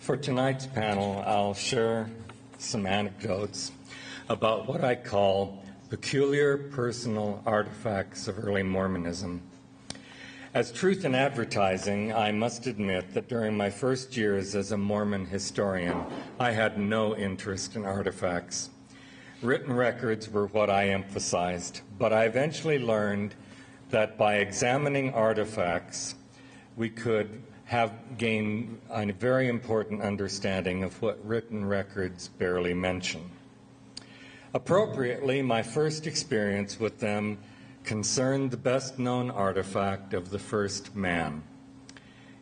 For tonight's panel, I'll share some anecdotes about what I call peculiar personal artifacts of early Mormonism. As truth in advertising, I must admit that during my first years as a Mormon historian, I had no interest in artifacts. Written records were what I emphasized, but I eventually learned that by examining artifacts, we could gain a very important understanding of what written records barely mention. Appropriately, my first experience with them concerned the best-known artifact of the first man.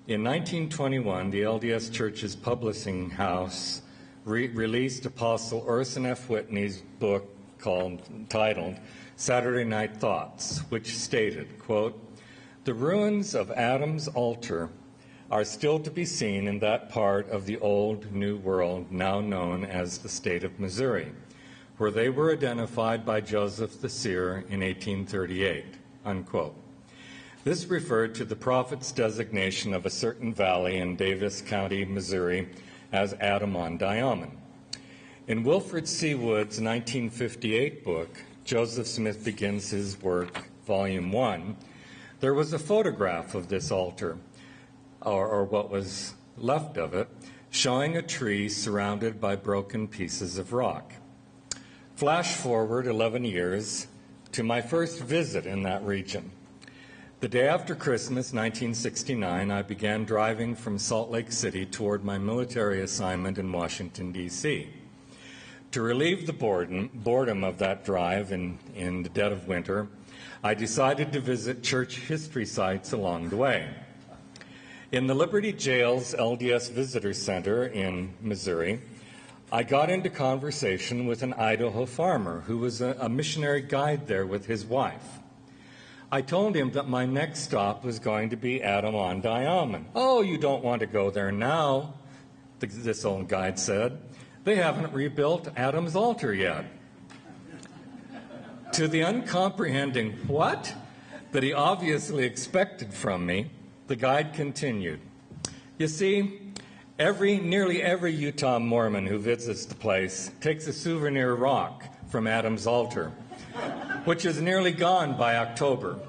In 1921, the LDS Church's publishing house released Apostle Orson F. Whitney's book titled Saturday Night Thoughts, which stated, quote, "The ruins of Adam's altar are still to be seen in that part of the old New World now known as the state of Missouri, where they were identified by Joseph the Seer in 1838, unquote. This referred to the prophet's designation of a certain valley in Davis County, Missouri, as Adam-on-Diamond. In Wilfred C. Wood's 1958 book, Joseph Smith Begins His Work, Volume 1, there was a photograph of this altar, or what was left of it, showing a tree surrounded by broken pieces of rock. Flash forward 11 years to my first visit in that region. The day after Christmas, 1969, I began driving from Salt Lake City toward my military assignment in Washington, D.C. To relieve the boredom of that drive in the dead of winter, I decided to visit church history sites along the way. In the Liberty Jail's LDS Visitor Center in Missouri, I got into conversation with an Idaho farmer who was a missionary guide there with his wife. I told him that my next stop was going to be Adam-on-Diamond. "Oh, you don't want to go there now," this old guide said. "They haven't rebuilt Adam's altar yet." To the uncomprehending what that he obviously expected from me, the guide continued. "You see, nearly every Utah Mormon who visits the place takes a souvenir rock from Adam's altar, which is nearly gone by October.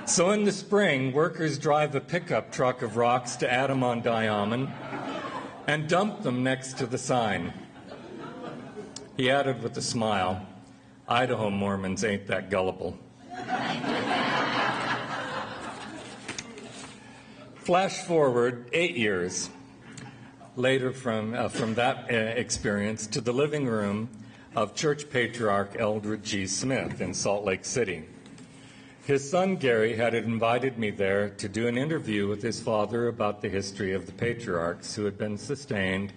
So in the spring, workers drive a pickup truck of rocks to Adam-on-Diamond and dump them next to the sign." He added with a smile, "Idaho Mormons ain't that gullible." Flash forward 8 years later from that experience to the living room of Church Patriarch Eldred G. Smith in Salt Lake City. His son Gary had invited me there to do an interview with his father about the history of the patriarchs who had been sustained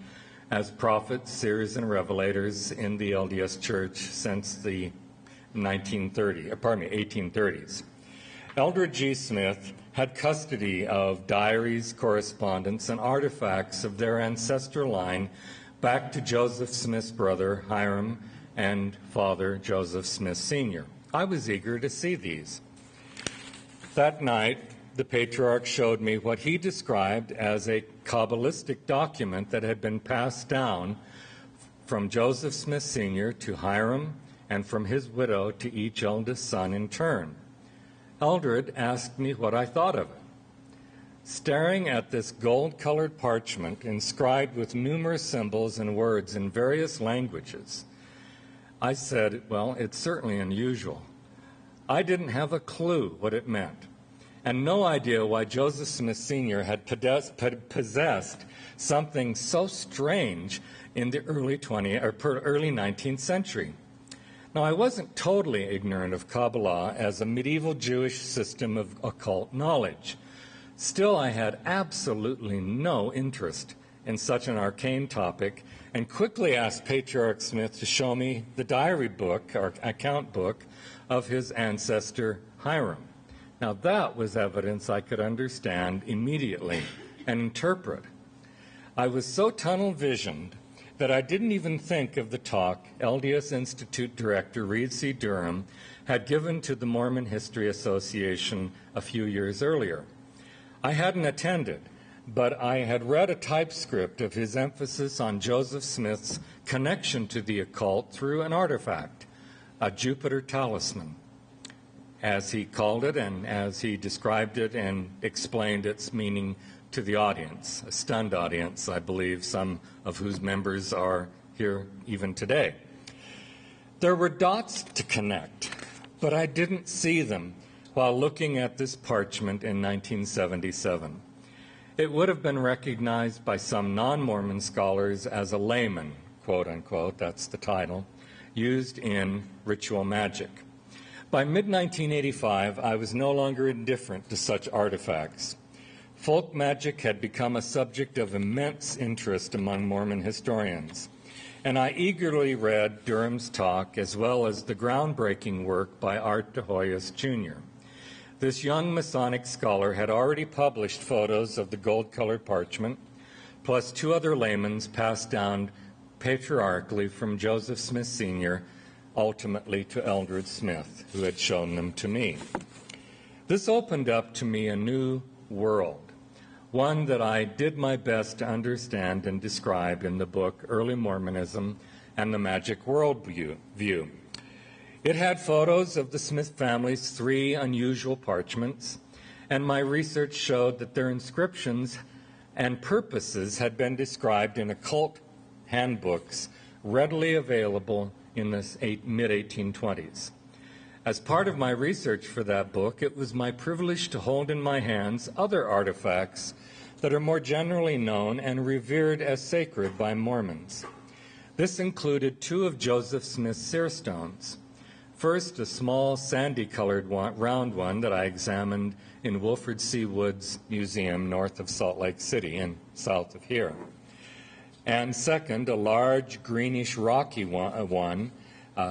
as prophets, seers, and revelators in the LDS Church since the 1830s. Eldred G. Smith had custody of diaries, correspondence, and artifacts of their ancestral line back to Joseph Smith's brother, Hiram, and father, Joseph Smith Sr. I was eager to see these. That night, the patriarch showed me what he described as a Kabbalistic document that had been passed down from Joseph Smith Sr. to Hiram and from his widow to each eldest son in turn. Eldred asked me what I thought of it. Staring at this gold-colored parchment inscribed with numerous symbols and words in various languages, I said, "Well, it's certainly unusual." I didn't have a clue what it meant, and no idea why Joseph Smith Sr. had possessed something so strange in the early 19th century. Now, I wasn't totally ignorant of Kabbalah as a medieval Jewish system of occult knowledge. Still, I had absolutely no interest in such an arcane topic and quickly asked Patriarch Smith to show me the diary book or account book of his ancestor Hiram. Now, that was evidence I could understand immediately and interpret. I was so tunnel-visioned that I didn't even think of the talk LDS Institute Director Reed C. Durham had given to the Mormon History Association a few years earlier. I hadn't attended, but I had read a typescript of his emphasis on Joseph Smith's connection to the occult through an artifact, a Jupiter talisman, as he called it and as he described it and explained its meaning to the audience, a stunned audience, I believe, some of whose members are here even today. There were dots to connect, but I didn't see them while looking at this parchment in 1977. It would have been recognized by some non-Mormon scholars as a layman, quote unquote, that's the title, used in ritual magic. By mid-1985, I was no longer indifferent to such artifacts. Folk magic had become a subject of immense interest among Mormon historians, and I eagerly read Durham's talk as well as the groundbreaking work by Art de Hoyos Jr. This young Masonic scholar had already published photos of the gold-colored parchment, plus two other layman's passed down patriarchally from Joseph Smith Sr., ultimately to Eldred Smith, who had shown them to me. This opened up to me a new world, one that I did my best to understand and describe in the book Early Mormonism and the Magic Worldview. It had photos of the Smith family's three unusual parchments, and my research showed that their inscriptions and purposes had been described in occult handbooks readily available in the mid-1820s. As part of my research for that book, it was my privilege to hold in my hands other artifacts that are more generally known and revered as sacred by Mormons. This included two of Joseph Smith's seer stones. First, a small sandy-colored round one that I examined in Wilfred C. Wood's museum north of Salt Lake City and south of here. And second, a large greenish rocky one,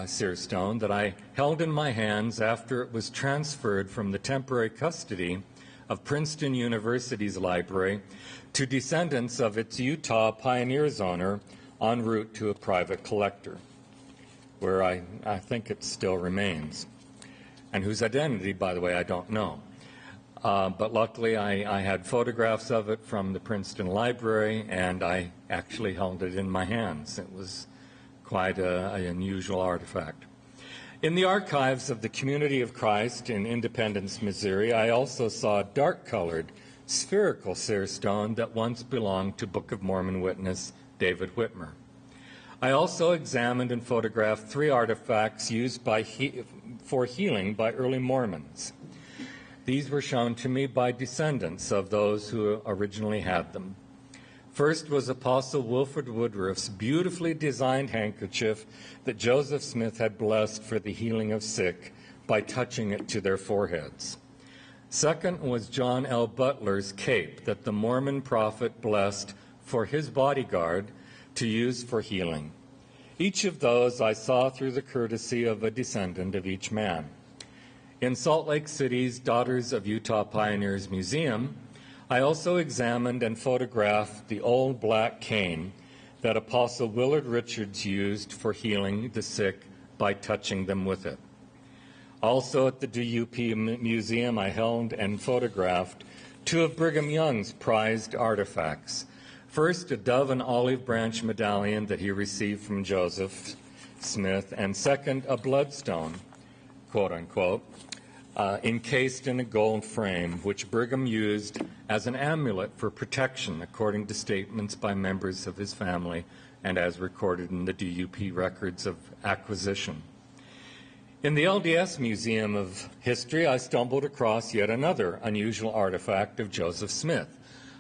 seer stone that I held in my hands after it was transferred from the temporary custody of Princeton University's library to descendants of its Utah Pioneers owner en route to a private collector, where I think it still remains, and whose identity, by the way, I don't know. But luckily, I had photographs of it from the Princeton Library, and I actually held it in my hands. It was quite an unusual artifact. In the archives of the Community of Christ in Independence, Missouri, I also saw a dark-colored, spherical seer stone that once belonged to Book of Mormon witness David Whitmer. I also examined and photographed three artifacts used for healing by early Mormons. These were shown to me by descendants of those who originally had them. First was Apostle Wilford Woodruff's beautifully designed handkerchief that Joseph Smith had blessed for the healing of sick by touching it to their foreheads. Second was John L. Butler's cape that the Mormon prophet blessed for his bodyguard to use for healing. Each of those I saw through the courtesy of a descendant of each man. In Salt Lake City's Daughters of Utah Pioneers Museum, I also examined and photographed the old black cane that Apostle Willard Richards used for healing the sick by touching them with it. Also at the DUP Museum, I held and photographed two of Brigham Young's prized artifacts. First, a dove and olive branch medallion that he received from Joseph Smith, and second, a bloodstone, quote unquote, encased in a gold frame, which Brigham used as an amulet for protection, according to statements by members of his family and as recorded in the DUP records of acquisition. In the LDS Museum of History, I stumbled across yet another unusual artifact of Joseph Smith,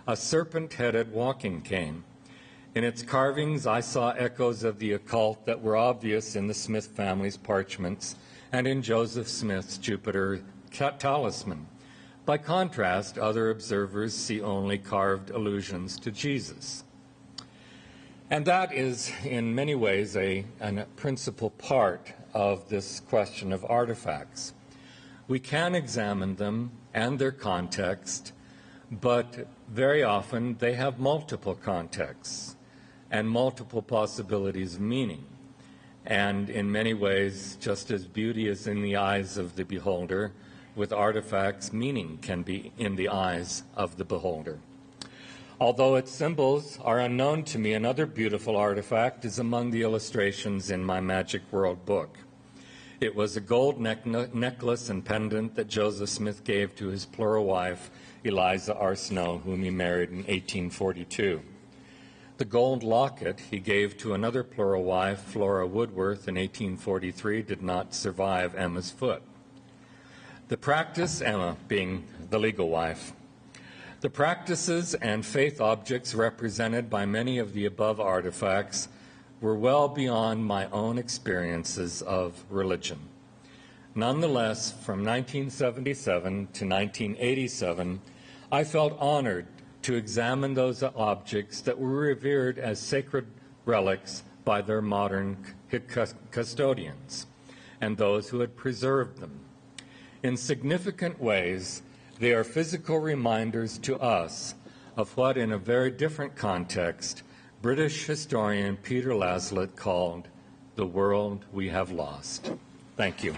a serpent-headed walking cane. In its carvings, I saw echoes of the occult that were obvious in the Smith family's parchments and in Joseph Smith's Jupiter talisman. By contrast, other observers see only carved allusions to Jesus. And that is, in many ways, a principal part of this question of artifacts. We can examine them and their context, but very often they have multiple contexts and multiple possibilities of meaning. And in many ways, just as beauty is in the eyes of the beholder, with artifacts, meaning can be in the eyes of the beholder. Although its symbols are unknown to me, another beautiful artifact is among the illustrations in my Magic World book. It was a gold necklace and pendant that Joseph Smith gave to his plural wife, Eliza R. Snow, whom he married in 1842. The gold locket he gave to another plural wife, Flora Woodworth, in 1843, did not survive Emma's foot. The practice, Emma being the legal wife, the practices and faith objects represented by many of the above artifacts were well beyond my own experiences of religion. Nonetheless, from 1977 to 1987, I felt honored to examine those objects that were revered as sacred relics by their modern custodians and those who had preserved them. In significant ways, they are physical reminders to us of what, in a very different context, British historian Peter Laslett called the world we have lost. Thank you.